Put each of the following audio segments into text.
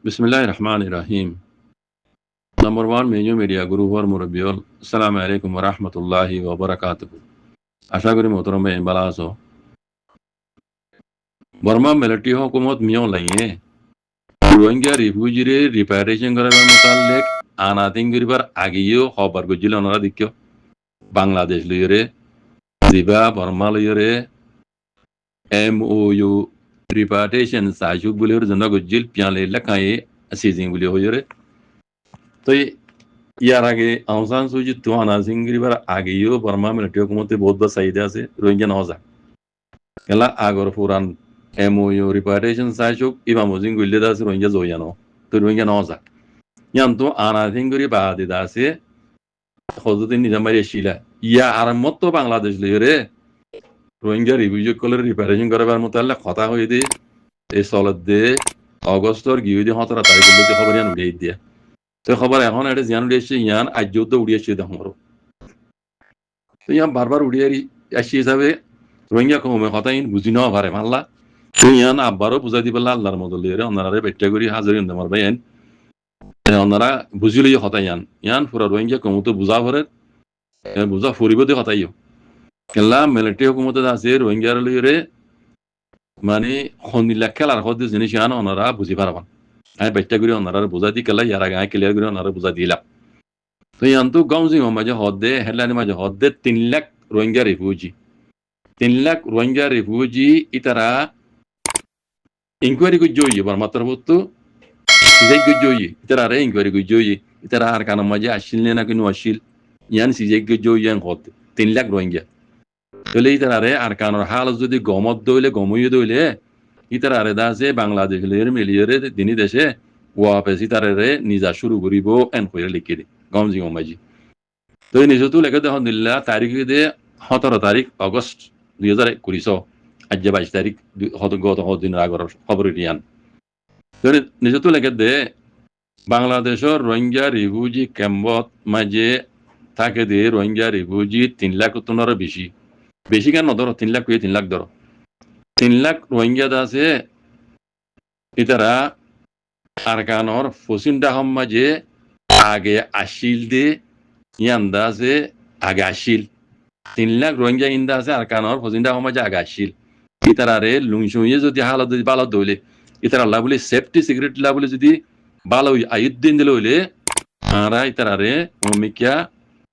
Bismillahirrahmanirrahim. Number one, major media guru or murabiol. Assalamu alaikum wa rahmatullahi wa barakatuh. আশা করি মোহতরমে বালা আছো। Varma military হুকুমত Miao লাইয়ে Rohingya রিফিউজিরে রিপায়ারেশন করার মোতালেক আনাতিং গরিবার আগেও খবর গজিল ওনারা দেখিও বাংলাদেশ লইরে জিবা বর্মা লইরে MOU রিপায়ারেশন সাজুক বলে জন্য গজিল পিয়ালে লেখায় সিজিং বলে হইরে তো ইয়ার আগে আহসান সুজি তো আনাতিং গরিবার আগেও বর্মা মিলিটারি হুকুমতে বহুত বা চাহিদা আছে রোহিঙ্গা নজা কেলা আগর পুরান MOU repatriation sajok iba mozin gulle da se rohingya zoyano to rohingya noza yan to anatin guri baadi da se khodutin nizamari shila ya aramot to bangladesh lere rohingya refugee koler repatriation karabar mutalle khata hoye de e salat de আগস্টর গিয়ে দিয়ে 17 তারিখ বলতে খবর ইয়ান উড়িয়ে দিয়া তো খবর এখন এটা জিয়ান উড়িয়েছে ইয়ান আজ তো উড়িয়েছে দেখো তো ইয়ান বারবার উড়িয়ে আসি হিসাবে রোহিঙ্গা কমে কথা ইন বুঝি না পারে মাল্লা ইয়ান আব্বারও বুঝাই দিবেলা আল্লাহর মদল ওনারা বেট্টা করি হাজারি আমার ভাইয়েন ওনারা বুঝিলে হতাই ইয়ান পুরা রোহিঙ্গা কমতো বুঝা ভরে বুঝা ফুরিব দিয়ে হতাইও কেলা মিলিটারি হুকুমতে আছে রোহিঙ্গার লইরে মানে খন্দিলা খেলার হদ্দে জিনিস ইয়ান ওনারা বুঝি পারবান আমি বেট্টা করি ওনারা বুঝা দি কেলা ইয়ার আগে ক্লিয়ার করে ওনারা বুঝা দিলাম তো ইয়ান তো গাউজি মাঝে হদ্দে হেডলাইনের মাঝে হদ্দে 3 লাখ রোহিঙ্গা রিফিউজি 3 লাখ রোহিঙ্গা রিফিউজি ইতারা inquiry gujjoyi bar matarbutu sizay gujjoyi itara re inquiry gujjoyi itara har kana maje ashil nena kinu ashil yan sizay gujjoyi yan hot 3 lakh rohingya tole itara re ar kana hal jodi gomod doile gomoyi doile itara re dase bangladesh ler miliyere dini deshe ওয়াপেস itara re নিজা শুরু করিব N কইরে লিখি দি গমজি গমাজি তো নিজেতো লেখা দেখুন দিল্লা তারিখে দে 17 তারিখ আগস্ট 2021 আজ 22 তারিখ গত দিনের আগর খবর দিয়ান নিজেতো লেখে দে বাংলাদেশের রোহিঙ্গা রিফিউজি ক্যাম্পত মাঝে থাকে দে রোহিঙ্গা রিফিউজি 3 লাখ তোনার বেশি বেশি কেন ধরো 3 লাখ 3 লাখ ধরো 3 লাখ রোহিঙ্গা আছে ইতারা আরকানর ফসিনডা হম মাঝে আগে আসিল দে ইয়ান্দা আছে আগে আসিল 3 লাখ রোহিঙ্গা ইন্দা আছে আরকানর ফসিনডা হম মাঝে আগে আসিল ইতারারে লুংসুইয়ে যদি হালত যদি ভালো দইলে ইতারা আল্লাহ বলে সেফটি সিগারেট লা বলে যদি ভালো আয়ুদ্দিন দিলে হইলে আরা ইতারারে ওমিকিয়া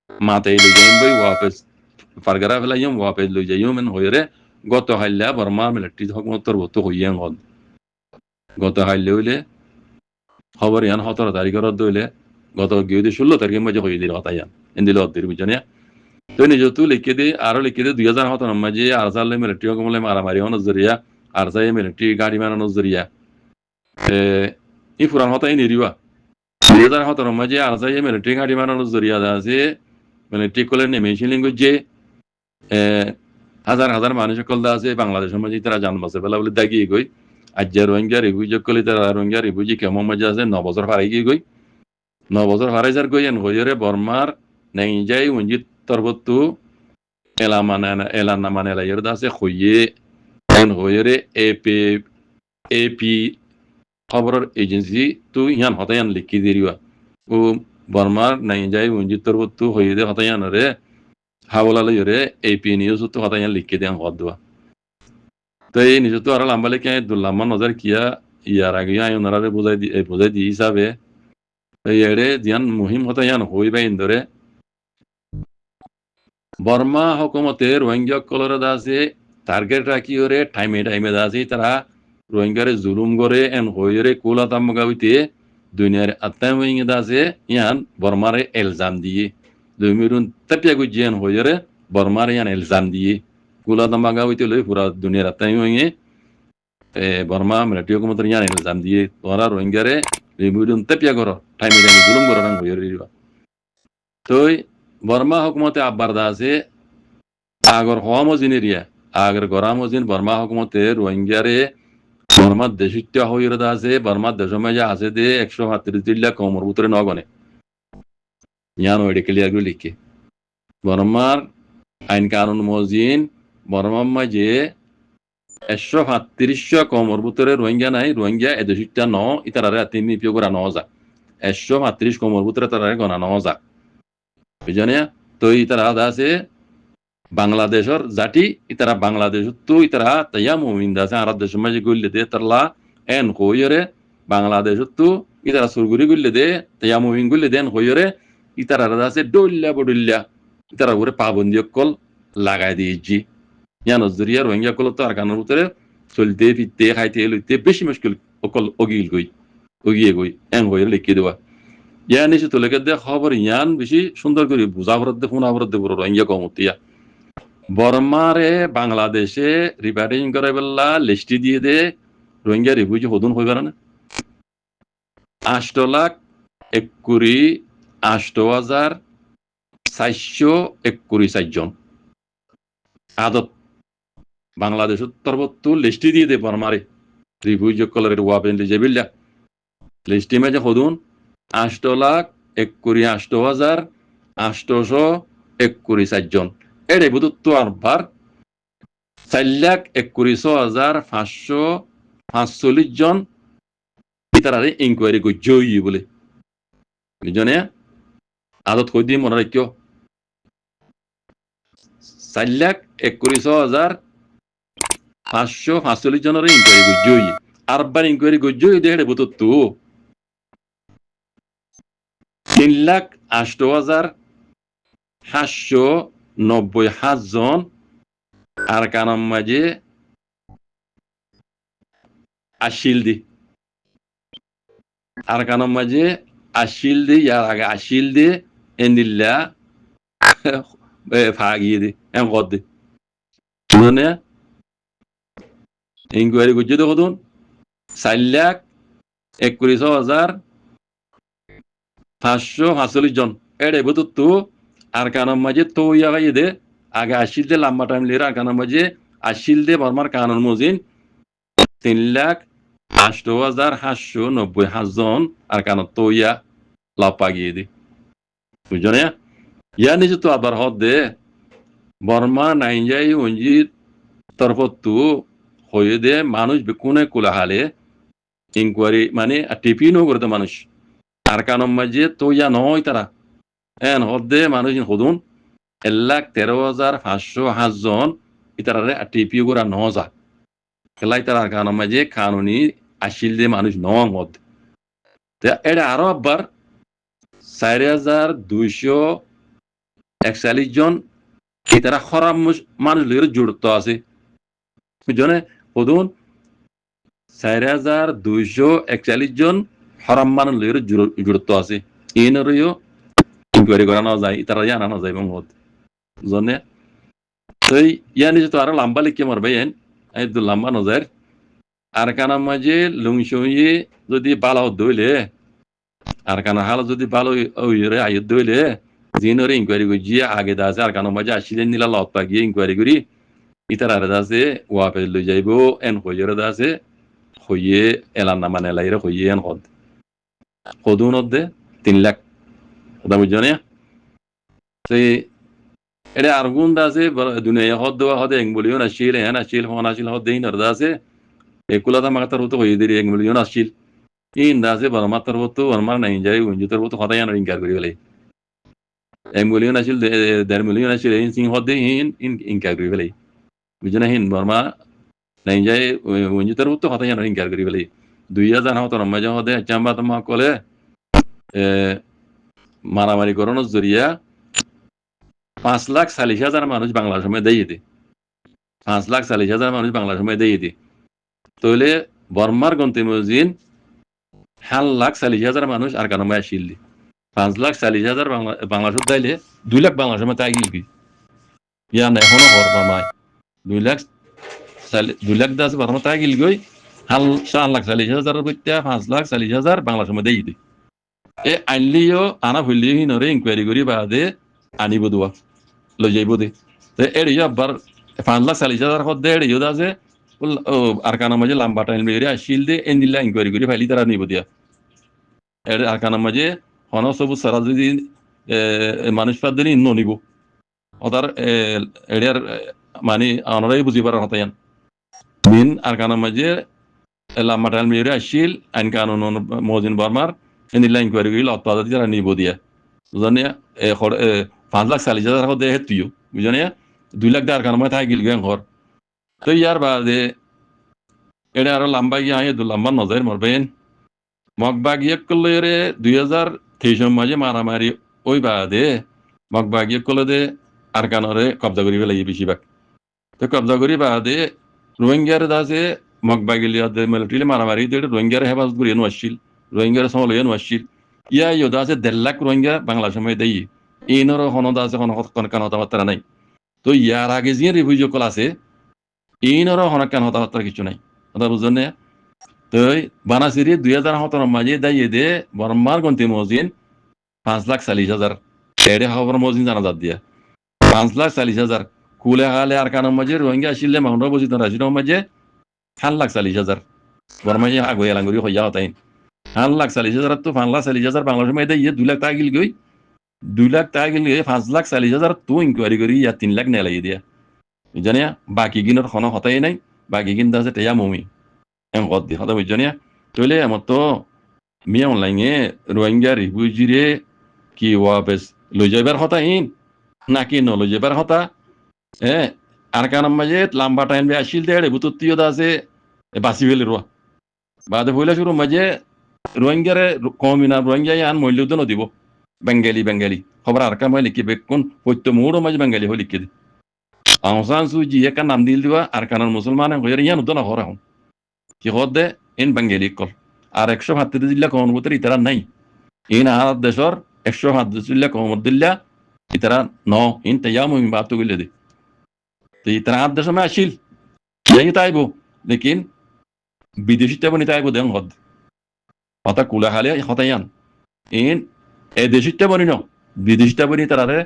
মাতাই লই যাইম বই ওয়াপস ফারগারা ফেলাইম ওয়াপস লই যাইম এন হইরে গত হাইলা বর্মা মিলিটারি হকুমতর বত হইয়ান গদ গত হাইলে হইলে খবর ইয়ান 17 তারিখের দইলে গত গিয়ে 16 তারিখের মাঝে হই দিল হতায়ান এন্দিল অদ্দির বুঝানিয়া তো নিজেতো লিখে দে আরো লিখে দে 2017 মাঝে আরসালে মিলিটারি হুকুমলে মারামারি হন জরিয়া আরসাই মিলিটারি গাড়ি মারানো জরিয়া ই পুরান হতাই নিরিবা 2017 মাঝে আরসাই মিলিটারি গাড়ি মারানো জরিয়া আছে মিলিটারি কলে নেমেশন লিঙ্গুজ যে হাজার হাজার মানুষ সকল দা আছে বাংলাদেশের মাঝে তারা জান বাসে বেলা বলে দাগিয়ে গই আজ যে রোহিঙ্গা রিফিউজি কলে তারা রোহিঙ্গা রিফিউজি কেমন মাঝে আছে 9 বছর হারাই গিয়ে গই 9 বছর হারাই যার গই এন হইরে বর্মার নেই যাই উঞ্জিত তরবতু এলা নামান এলা ইয়ার দাসে খইয়ে এন হইরে এপি খবরের এজেন্সি তু ইয়ান হতায়ান লিখি দিরিবা ও বর্মার নাই যাই উঞ্জিত তরবতু হইয়ে দে হতায়ান রে হাওলা লইরে এপি নিউজ তো হতায়ান লিখি দেন হদবা তো এই নিজ তো আর লাম্বালে কে দুল্লামান নজর কিয়া ইয়ার আগে আই ওনারে বুঝাই দি হিসাবে এরে জিয়ান মুহিম হতায়ান হইবা ইন্দরে বর্মা হুকুমতে রোহিঙ্গা কলরে দাসে টার্গেট রাখি ওরে টাইমে দাসে তারা রোহিঙ্গারে জুলুম করে এন হইরে কুলাতাম গাবিতে দুনিয়ার আত্মাম হইঙ্গে দাসে ইয়ান বর্মারে এলজাম দিয়ে দুমিরুন তাপিয়া গুজিয়ান হইরে বর্মারে ইয়ান এলজাম দিয়ে কুলাতাম গাবিতে লই পুরা দুনিয়ার আত্মাম হইঙ্গে বর্মা মিলিটারি হুকুমতে ইয়ান এলজাম দিয়ে তোরা রোহিঙ্গারে দুমিরুন তাপিয়া করো টাইমে জুলুম করো রাং হইরে তো বর্মা হুকুমতে আব্বার দাসে আগর হওয়া মজিনেরিয়া আগর গরা মজিন বর্মা হুকুমতে রোহিঙ্গারে বর্মা দেশিত্য হইরে দাসে বর্মা দেশ মাঝে আছে দে 138 জিল্লা কমর ভিতরে নগনে ইয়ান ওইডে ক্লিয়ার করে লিখে বর্মার আইন কানুন মজিন বর্মা মাঝে 135 কমর ভিতরে রোহিঙ্গা নাই রোহিঙ্গা এদেশিটা ন ইতারারে তিনি পিও করা নজা 135 কমর ভিতরে তারারে গনা নজা বুঝনে তো ইতারা আছে বাংলাদেশের জাতি ইতারা বাংলাদেশ তো ইতারা তাইয়া মুমিন দাসে আর দেশ মাঝে গইলে দে তারলা এন কইরে বাংলাদেশ তো ইতারা সুরগুরি গইলে দে তাইয়া মুমিন গইলে দেন কইরে ইতারা আছে ডইল্লা বডইল্লা ইতারা করে পাবন্দি কল লাগাই দিয়েছি ইয়ানো জরিয়া রোহিঙ্গা কল তো আর কানের ভিতরে চলতে ফিরতে খাইতে লইতে বেশি মুশকিল অকল অগিল গই অগিয়ে গই এন কইরে লিখে দেওয়া ইয়ান এসে তোলে দে খবর ইয়ান বেশি সুন্দর করে বুঝা ভরত দে ফোনা ভরত দে বড় রোহিঙ্গা কমতিয়া বর্মারে বাংলাদেশে রিপার্টিং করে বেলা লিস্টি দিয়ে দে রোহিঙ্গা রিভিউ হদুন হইবার না 8,81,424 জন আদত বাংলাদেশ তরবত লিস্টি দিয়ে দে বর্মারে রিভিউ কলের ওয়াবেন লিজেবিল্লা লিস্টি মেজে হদুন 8,81,824 জন এর বুধত্ব আরবার 4,21,545 জন ইতারারে ইনকোয়ারি কই জয়ী বলে বুঝনে আদত কই দিয়ে মনে রাখিও 4,21,545 জনের ইনকোয়ারি কই জয়ী আরবার ইনকোয়ারি কই জয়ী দেখে বুধত্ব 3,08,790 জন আর কানাম মাঝে আশিল দি আর কানাম মাঝে আশিল দি ইয়ার আগে আশিল দি এন্দিল্লা ফাগিয়ে দি এম কর দি শুনে ইনকোয়ারি করছে তো কতন 4,21,545 জন এড়ে বুঝতো তো আর কানাম মাঝে তো ইয়া গাইয়ে দে আগে আশিল দে লম্বা টাইম লিয়ে আর কানাম মাঝে আশিল দে বর্মার কানুন মজিন 3,08,790 জন আর কানত তো ইয়া লাপা গিয়ে দি বুঝনে ইয়া নিচে তো আবার হদ দে বর্মা নাইনজাই উঞ্জির তরফত তো হয়ে দে মানুষ কোনে কোলাহালে ইনকোয়ারি মানে টিপি নো করতে মানুষ আর কানুন মাঝে তো ইয়া নয় তারা এন হদ দে মানুষ হদুন 1,13,508 জন ইতারারে টিপি করা নজা খেলাই তার কানুন মাঝে কানুনি আসিল দে মানুষ নদ এটা আরো আবার 4,241 জন ইতারা খরাম মানুষ লইরে জড়িত আছে বুঝনে হদুন 4,241 জন হরাম মানুষ লইরে জড়িত আছে ইনরিও ইনকোয়ারি করা না যায় ইতারা জানা না যায় মত জনে তো ইয়ানি তো আরো লম্বা লিখে মারবে এই তো লম্বা নজর আর কানার মাঝে লুংসই যদি বালা দইলে আর কানা হাল যদি ভালো ওইরে আয় দইলে জিনরে ইনকোয়ারি করি জি আগে দাসে আর কানার মাঝে আসিলেন নিলা লত পাগিয়ে ইনকোয়ারি করি ইতার আর দাসে ওয়াপে লই যাইব এন হইরে দাসে হইয়ে এলান না মানে লাইরে হইয়ে এন হদ হদুন দে 3 লাখ কথা বুঝনে সেই এটা আর গুণ দাসে দুনিয়া হদ দেওয়া হদে 1 মিলিয়ন আসিল হ্যাঁ আসিল হন আসিল হদ দেই নর দাসে একুলাতা মাগাতার হতো হইয়ে দিই 1 মিলিয়ন আসিল ইন দাসে বর্মাতার হতো বর্মার নাই যায় উঞ্জুতার হতো হদাই আনার ইনকার করি বলে 1 million Aseel 1.5 million Aseel in Singh হদে ইন ইনকার করি বলে বুঝনা হিন বর্মা নাই যায় উঞ্জুতার হতো হদাই আনার ইনকার করি বলে 2000 হতো রম্মা যা হদে চাম্বা তমা কলে মারামারি করানোর জরিয়া 5,40,000 মানুষ বাংলার সময় দিয়ে দিতে 5,40,000 মানুষ বাংলার সময় দিয়ে দিতে তাহলে বর্মার গন্তে মজিন 4,40,000 মানুষ আর কারণ আসিল 5,40,000 বাংলাদেশ দাইলে 2 লাখ বাংলার সময় তাই গিলবি ইয়ান এখনো বর্মায় 2 লাখ দাস বর্মা তাই গিল গই 4,40,000 বইটা 5,40,000 বাংলার সময় দিয়ে দিতে এ আনলিও আনা ভুলিও হিনরে ইনকোয়ারি করি বাদে আনিব দোয়া লই যাইব দে তো এড়িও আবার 5,40,000 হদ দে এড়িও দাসে আর কানার মাঝে লম্বা টাইম লইরে আসিল দে এন্দিল্লা ইনকোয়ারি করি ফাইলি তারা নিব দিয়া এর আর কানার মাঝে হন সবু সারা যদি মানুষ পাদ দিন ইন্ন নিব ওতার এড়িয়ার মানে অনরাই বুঝি পারার হতায়ান min arkanon maje lamatal mire ashil an kanon mozin barmar enilla inquiry gil ottada dira nibodia বুঝনিয়া 5 lakh 40,000 টাকা দেহে তুইও বুঝনিয়া 2 লাখ টাকার কারণে তাই গিল গেন ঘর তো ইয়ার বাদে এটা আরো লম্বা গিয়ে আয় দু লম্বা নজর মরবেন মগবাগিয়ে করলে রে 2023 মাঝে মারামারি ওই বাদে মগবাগিয়ে করলে দে আর কানরে কবজা করি ফেলাই বেশিরভাগ তো কবজা করি বাদে রোহিঙ্গার দাসে মগবাগিলিয়া দে মিলিটারি মারামারি দে রোহিঙ্গার হেফাজত করি এনো আসছিল রোহিঙ্গার সমলে এনো আসছিল ইয়া ইয়োদা আছে 1.5 লাখ রোহিঙ্গা বাংলা সময় দেই এইনর হনদা আছে হন কান হতাবার্তা নাই তো ইয়ার আগে যে রিভিউ কল আছে এইনর হন কান হতাবার্তা কিছু নাই কথা বুঝছেন না তো বানাসিরি 2017 মাঝে দাইয়ে দে বর্মার গন্তি মজিন 5,40,000 এড়ে খবর মজিন জানা যাত দিয়া 5,40,000 কুলে হালে আর কান মাঝে রোহিঙ্গা আসলে মাহন বজিত রাজির মাঝে 5,40,000 বর্মাই আগুয়ে লাঙ্গুরি হইয়া হতাইন 5,40,000 তো 5,40,000 বাংলাদেশ মধ্যে 2 লাখ টাকা গিল গই 2 লাখ টাকা গিল 5,40,000 তো ইনকোয়ারি করি ইয়া 3 লাখ নেলাই দিয়া জানিয়া বাকি গিনর খন হতাই নাই বাকি গিন দাসে তেয়া মমি এম কত দি হতা বুঝনিয়া তইলে আমার তো মিয়া অনলাইনে রোহিঙ্গা রিফিউজিরে কি ওয়াপেস লই যাইবার হতা ইন নাকি ন লই যাইবার হতা আর কারণ মাঝে লম্বা টাইম বে আসিল দেড়ে বুতুত্তিও দাসে বাসি ফেলে রোয়া বাদে হইলা শুরু মাঝে রোহিঙ্গারে কমিনা রোহিঙ্গা আন মূল্যদন দিব বেঙ্গালি খবর আর কামাই লিখি বেকুন হইতো মোড়ো মাঝে বেঙ্গালি হই লিখি দি আহসান সুজি একা নাম দিল দিবা আর কারণ মুসলমান হইয়ার ইয়ান উদনা হরা হন কি হদে ইন বেঙ্গালি কল আর 137 জিল্লা কমনবতের ইতারা নাই ইন আর দেশর 137 জিল্লা কমত দিল্লা ইতারা ন ইন তায়াম বাত গইলে দি তো ইতারা আর দেশ মে আসিল ইয়াই তাইবো লেকিন বিদেশি তেবনি তাইবো দেন হদ হতা কুলা হালে হতায়ান ইন এ দেশিটা বনি ন বিদেশিটা বনি তারারে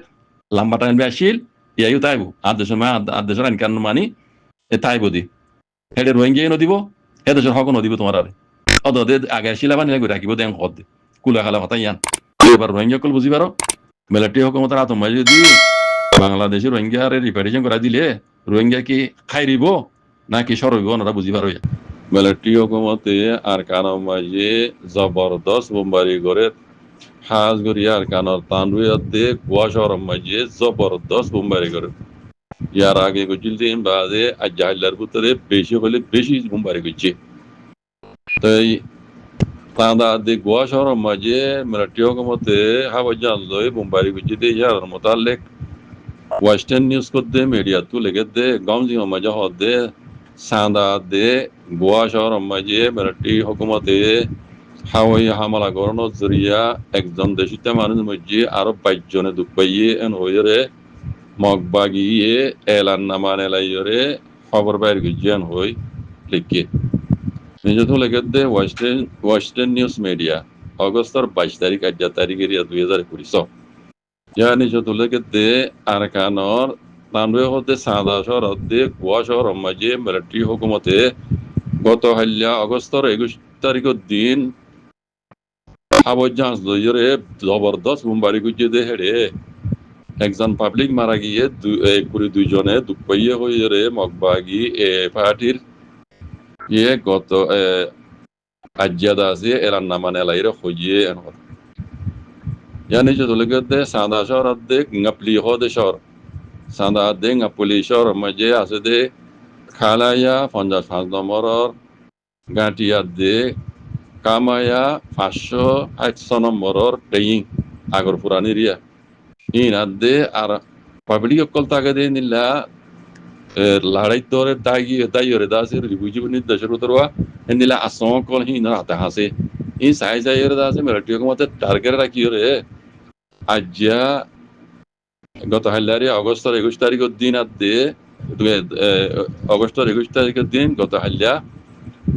লম্বা টাইম আসিল ইয়াইও তাইবো আর দেশের আইন কানুন মানি এ তাইবো দি হেডে রোহিঙ্গা নদিব হে দেশের হক নদিব তোমার আরে অদে আগে আসিলা বানি রাখিব দেন হদ কুলা হালে হতায়ান এবার রোহিঙ্গা কল বুঝি পারো মিলিটারি হুকুমতের আতঙ্ক যদি বাংলাদেশের রোহিঙ্গা রিপার্টিশন করা দিলে রোহিঙ্গা কি খাইরিব নাকি সরইব ওনারা বুঝি পারো মিলিটারি হুকুমতে আর কারণ মাঝে জবরদস্ত বোমবারি করে হাজ গরিয়া আর কানর তানরুয়াত দে গোয়া শহর মাঝে জবরদস্ত বোমবারি করে ইয়ার আগে গুজিল দিন বাদে আজ জাহিলার ভিতরে বেশি হলে বেশি বোমবারি করছে তাই তাঁদা দে গোয়া শহর মাঝে মিলিটারি হুকুমতে হাওয়াজান লই বোমবারি করছে দে ইয়ার মোতালেক ওয়েস্টার্ন নিউজ করতে মিডিয়া তু লেগে দে গাউজি মাঝে হদে সাঁদা দে গোয়া শহর মাঝে মিলিটারি হুকুমতে হাওয়াই হামলা করানোর জরিয়া একজন দেশিতা মানুষ মধ্যে আরো 22 জনে দুঃখ পাইয়ে এন হইরে মগবাগিয়ে এলান নামান এলাইরে খবর বাইর গিয়ান হই লিখে নিজে তো লেগে দে ওয়েস্টার্ন নিউজ মিডিয়া অগস্টর 22 তারিখ আজ তারিখের 2020 ইয়া নিজে তো লেগে দে আর কানর তানরে হতে সাদা শহর দে গোয়া শহর মাঝে মিলিটারি হুকুমতে গত হাল্লা অগস্টর 21 তারিখের দিন হাওয়াজান লইরে জবরদস্ত বোমবারি গুজে দে হেড়ে একজন পাবলিক মারা গিয়ে 2 জনে দুঃখ পাইয়ে হইরে মগবাগি এ পার্টির ইয়ে গত আজ্জাদা আছে এলান নামান এলাইরে খুঁজিয়ে এনহর ইয়ানি যে দলগতে সাদা শহর দে গাপলি হদে শহর সাদা দে গাপলি শহর মাঝে আছে দে খালায়া 55 নম্বরের গাঁটিয়া দে কামায়া 508 নম্বরের পেইং আগর পুরানি রিয়া ইনাদে আর পাবলিক কল তাকে দে নিলা লড়াই তোরে দাইরে দাসের রিভিউজি দেশের উতরওয়া নিলা আসং কল হিনা হাতে হাসে এই সাই সাইরে দাসে মিলিটারি হুকুমতে টার্গেট রাখি রে আজ্জা গত হাল্লারি অগস্টের 21 তারিখের দিন আদে অগস্টের 21 তারিখের দিন গত হাল্লা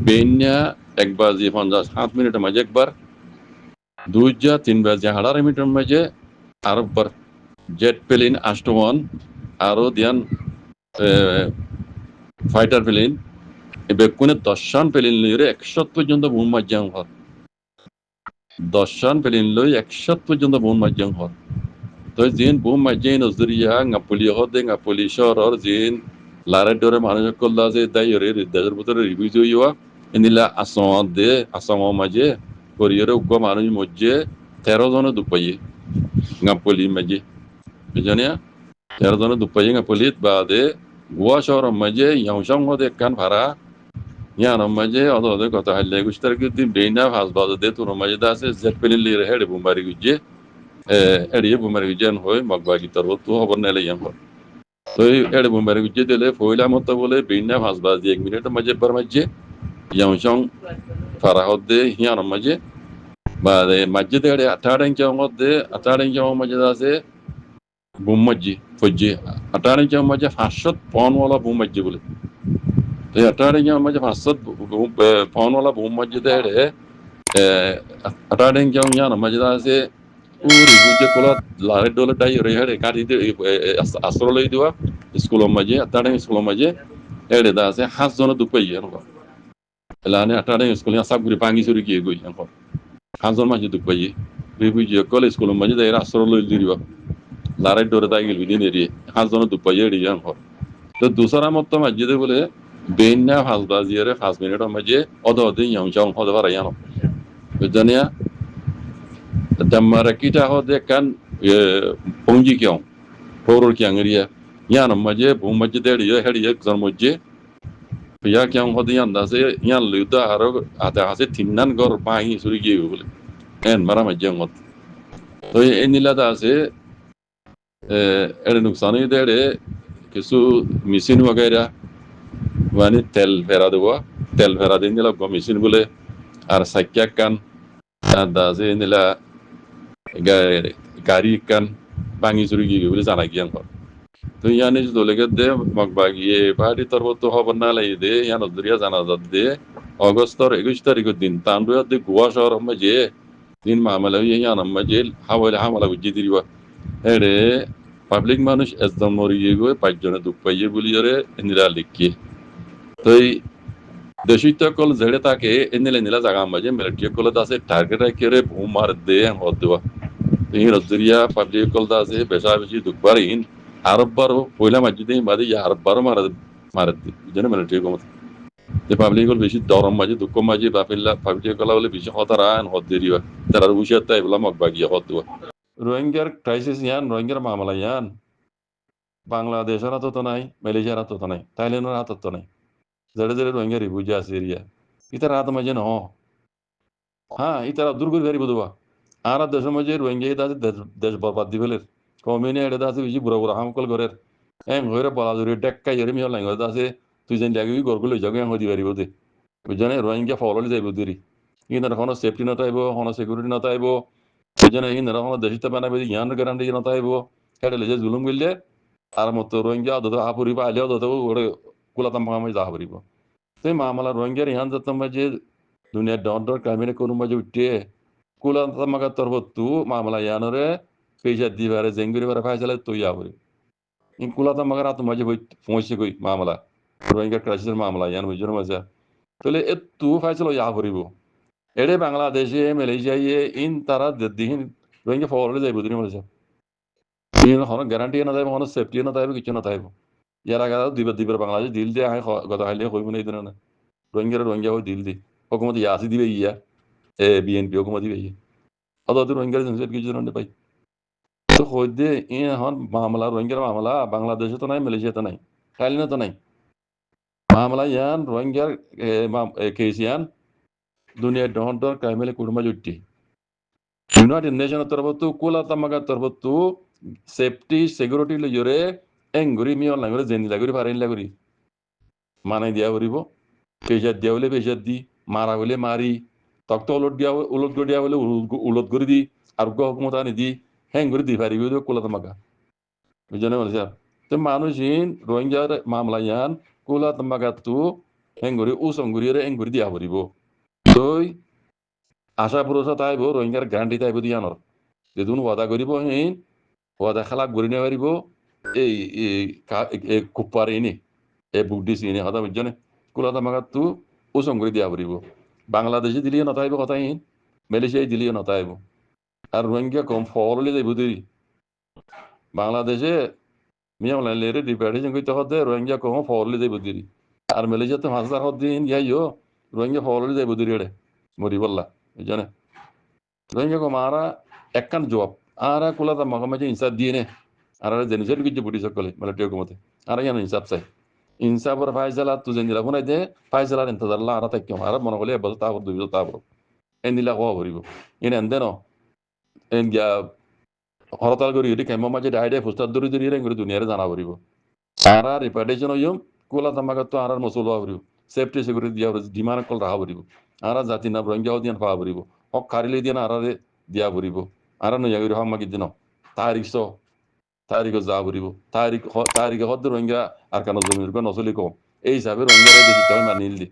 বেন্যা 1:57 মাঝে একবার 2:03 মিনিটের মাঝে আরববার জেট প্লেন আষ্টমান আরো দিয়ান ফাইটার প্লেন বেকুনে 10 প্লেন লইরে 100 পর্যন্ত বোম মাজ্জাং হর 10 প্লেন লই 100 পর্যন্ত বোম মাজ্জাং হর তো জিন বোম মাজ্জাই নজরিয়া গাপলি হদে গাপলি শহর জিন লারে ডরে মানুষ কল আছে তাই ওরে দেশের ভিতরে রিভিউ হইয়া এনিলা আসম মাঝে করিয়রে উগ্র মানুষ মধ্যে 13 জনে দুপাইয়ে গাপলি মাঝে বুঝানিয়া 13 জনে দুপাইয়ে গাপলিত বাদে গোয়া শহর মাঝে ইয়াংশং হদে কান ভাড়া ইয়ান মাঝে অদে কথা হাইলে গুস্তার দিন বেইনা হাস বাজে দে তোর মাঝে আছে জেট পেলি হেড বুমারি গুজে এড়িয়ে বুমারি গুজেন হয় মগবাগি তরব তো খবর নেলে ইয়াং তো এড়ে বুমারি গুজে দিলে ফইলা মতো বলে বেইনা হাস বাজে 1 মিনিটের মাঝে বার মাঝে ইয়াংশং ফারাহদে ইয়ান মাঝে বাদে মাঝে এড়ে 18 ইঞ্চি মধ্যে 18 ইঞ্চি মাঝে আছে বুমাজি ফজ্জে 18 ইঞ্চি মাঝে 500 পাউন্ড ওয়ালা বুমাজি বলে তো 18 ইঞ্চি মাঝে 500 পাউন্ড ওয়ালা বুমাজি এড়ে 18 ইঞ্চি ইয়ান মাঝে আছে uri guje kola lare dole dai re hare kari de asro lei diwa school maje atade school maje ere da se has zono dupai yanko elane atade school ya sab guri pangi suri ki goi yanko has zono maje dupai ribu je kola school maje da era asro lei diwa lare dole dai gil bidin eri has zono dupai eri yanko to dusara motto maje de bole benna has baziyere 5 minute maje odo de yang jong hoda bara yano bejania damara kita hode kan pongji kyong poror kyang riya yan maje bu maje de riya heri ek zon maje ya kyang hode yan da se yan luda haro ata hase tinnan gor pai suri gi bole en mara maje ngot to enila da se ere nuksani de re kisu machine वगैरह wani tel fera de nila go machine bole ar sakya kan da se nila gari kan bangi suri gi bole sana gian ko to yani dole ke de magbagi e party torbo to hobar na lai de yan odriya jana de অগস্টর 21 তারিখের দিন তান্ডুয়াতে গোয়া শহর মাঝে দিন মামলা yan মাঝে হামলা বুঝি দিবা এরে পাবলিক মানুষ একদম মরিয়ে গিয়ে 5 জনে দুঃখ পাইয়ে বলি জরে নিরা লিখি তো এই দেশিত কল জেড়ে তাকে নিলা জায়গা মাঝে মিলিটারি কল দাসে টার্গেট রাখিয়ে ভূম মার দে হদুয়া এই রজরিয়া পাবলিক কল দাসে বেশা বেশি দুঃখ পারিন আরব বারো পয়লা মাঝে দিন বাদে আরব বারো মার দি জন্য মিলিটারি কম যে পাবলিক কল বেশি দরম মাঝে দুঃখ মাঝে বাপিল্লা পাবলিক কল বলে বেশি হতারা হদ দিবা তারা উশিয়া তাই বলা মগবাগিয়া হদুয়া রোহিঙ্গার ক্রাইসিস ইয়ান রোহিঙ্গার মামলা ইয়ান বাংলাদেশের হাতত নাই মালয়েশিয়ার হাতত নাই থাইল্যান্ডের হাতত নাই জেড়ে জেড়ে রোহিঙ্গা রিফিউজি আছে এরিয়া ইতার হাত মাঝে ন হ্যাঁ ইতারা দূর করে ফেরি বুধবা আর দেশের মাঝে রোহিঙ্গা আছে দেশ বরবাদ দি ফেলের কমিউনি এড়ে আছে বেশি বুড়া বুড়া হামকল ঘরের হয়ে বলা জোরে ডেক্কা জোরে মিহল নাই আছে তুই যেন লাগবি গরগুলো যাগে হয়ে দিবারি বোধে বুঝনে রোহিঙ্গা ফললে যাইব দূরি ইনার কোনো সেফটি নতাইব কোনো সিকিউরিটি নতাইব বুঝনে ইনার কোনো দেশিত বানাবে ইয়ান গ্যারান্টি নতাইব হেডে যে জুলুম গিললে আর মতো রোহিঙ্গা অত হাপুরিব আলিয়া অত ওরে কুলাতাম ভাঙামাই যা হাপুরিব তুই মামলা রোহিঙ্গার ইহান যাতাম মাঝে দুনিয়া ডর কামিনে কোনো মাঝে উঠে কুলাতাম মাগা তরব তু মামলা ইয়ানরে পয়সা দিবারে জেঙ্গুরি বারে ফাইসালে তুই হাপুরি ইন কুলাতাম মাগার হাত মাঝে পৌঁছে গই মামলা রোহিঙ্গার ক্রাইসিসের মামলা ইয়ান বুঝলো মাঝে তাহলে এ তু ফাইসাল ইয়া হাপুরিব এড়ে বাংলাদেশে মালয়েশিয়ায় ইন তারা দিন রোহিঙ্গা ফলে যাইব দুনিয়া মাঝে হন গ্যারান্টি না থাকবে হন সেফটি না থাকবে কিছু না থাকবে ইয়ার আগে দিবার বাংলাদেশ দিল দিয়ে আয় গত হাইলে হইব না এই ধরনের রোহিঙ্গা হয়ে দিল দি হুকুমত ইয়াসি দিবে ইয়া বিএনপি হুকুমত দিবে ইয়া অত রোহিঙ্গার জিনিস কিছু ধরনের পাই তো হই দে ই হন মামলা রোহিঙ্গার মামলা বাংলাদেশে তো নাই মালয়েশিয়া নাই থাইল্যান্ডে তো নাই মামলা ইয়ান রোহিঙ্গার কেস ইয়ান দুনিয়ার ডর কাইমেলে কুটুম্বা জুটি ইউনাইটেড নেশনের তরফতো কোলা তামাগার তরফতো সেফটি সিকিউরিটি লইরে এঙ্গুরি মিয়ল নাগরে জেনি লাগরি পারেন লাগরি মানাই দিয়া করিব পেশার দিয়া হলে পেশার দি মারা হলে মারি তক্ত উলট দিয়া হলে উলট করে দি আর হকুমত আনি দি হ্যাং করে দি পারিব কোলা তামাগা বুঝলেন বলছে তো মানুষিন রোহিঙ্গার মামলা ইয়ান কোলা তামাগা তো হেঙ্গুরি উসঙ্গুরিরে এঙ্গুরি দিয়া করিব তই আশা ভরসা তাইব রোহিঙ্গার গ্যারান্টি তাইব দিয়ানোর যেদিন ওয়াদা করিব হিন ওয়াদা খেলাপ করি নিয়ে পারিব এই কুপ্পার এনে এই বুকডিস এনে কথা বুঝছনে কুলাতা মাগাত তু উসং করে দিয়া পারিব বাংলাদেশে দিলিও নতাইব কথা হিন মালয়েশিয়ায় দিলিও নতাইব আর রোহিঙ্গা কম ফললে যাইব দেরি বাংলাদেশে মিয়া বলেন লেরে রিপ্যাটেশন কইতে হতে রোহিঙ্গা কম ফরলি যাইব দিরি আর মালয়েশিয়া তো 5,000 দিন ইয়াইও রোহিঙ্গা ফরলি যাইব দিরি রে মরি বললা জানে রোহিঙ্গা কম আরা একখান জবাব আরা কুলা তা মাঝে ইনসাফ দিয়ে নে আর জেনিসের কিছু বুটি সকলে মানে টেকো মতে আর ইয়ান ইনসাফ চাই ইনসাফর ফাইসালা তু জেনিলা ফোনাই দে ফাইসালার ইন্তজারলা আরা তাইকিম আর মনে করলে এবার তাবর দুই তাবর এনিলা কোয়া ভরিব ইন এন্দেন এন গিয়া হরতাল করি এটি কেমন মাঝে ডাইডে ফুস্তার দূরে দূরে রেঙ্গুরি দুনিয়ারে জানা ভরিব আরা রিপার্টেশন হইম কোলা তামাকাত আরা মসুল হওয়া ভরিব সেফটি সিকিউরিটি দিয়া ডিমান্ড কল রাহা ভরিব আরা জাতি না রোহিঙ্গাও দিয়ান পাওয়া ভরিব হক কারিলে দিয়ান আরারে দিয়া ভরিব আরা নয়া করি হক মাগি দিন তারিখ যা ভরিব তারিখে হদ রোহিঙ্গা আর কানো জমির কো নসলি কম এই হিসাবে রোহিঙ্গারে দেশি তাই মানিল দি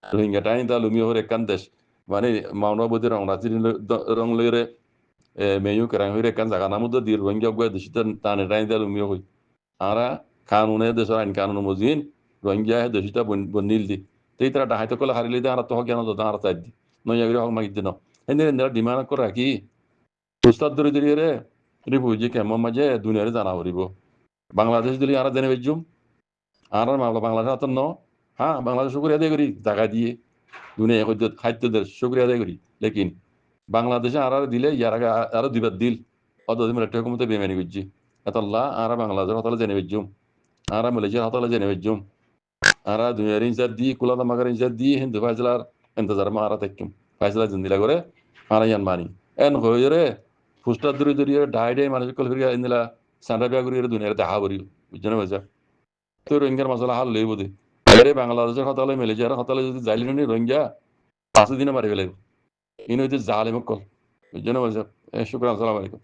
রোহিঙ্গা টাইম তা লুমিও হরে একান দেশ মানে মানবতী রং রাতি রং লইরে মেয়ু কেরাং হইরে একান জায়গা নামুদ দি রোহিঙ্গা গয়া দেশি তানে টাইম তা লুমিও হই আরা কানুনে দেশের আইন কানুন মজিন রোহিঙ্গা দেশিটা বন্নিল দি তেই তারা ডাহাইতে কলে হারিলে দে আর তো হক জ্ঞান দা আর চাই দি নয়া করে হক মাগি দিন এনে ডিমান্ড করে রাখি উস্তাদ ধরে ধরে রে রিফিউজি কেমন মাঝে দুনিয়ারে জানা ভরিব বাংলাদেশ দিলে আর জেনে বেজুম আর মামলা বাংলাদেশ হাত ন হ্যাঁ বাংলাদেশ শুক্রিয়া আদায় করি টাকা দিয়ে দুনিয়া খাদ্য দেশ শুক্রিয়া আদায় করি লেকিন বাংলাদেশে আর দিলে ইয়ার আগে আরো দিবার দিল অত দিন একটা হুকুমতে বেমানি করছি এতল্লা আর বাংলাদেশের হতালে জেনে বেজুম আর মালয়েশিয়ার হতালে জেনে বেজুম আর দুনিয়ার ইনসার দি কুলাদা মাগার ইনসার দি হিন্দু ফাইজলার এন্তজার মারা থাকিম ফাইজলা জিন্দিলা করে আর ইয়ান মানি এন হয়ে রে ফুস্টার দূরে দূরে ডাই মানুষ কল ফিরিয়া ইন্দিলা সান্ডা বিয়া করি দুনিয়ার দেখা করি বুঝছেন ভাইজা তো রোহিঙ্গার মশলা হাল লইব দে আরে বাংলাদেশের হতালে মালয়েশিয়ার হতালে যদি যাইলি নি রোহিঙ্গা 5 দিনে মারি ফেলাইব ইন হইতে জালে মক্কল বুঝছেন ভাইজা শুক্রান আসসালামু আলাইকুম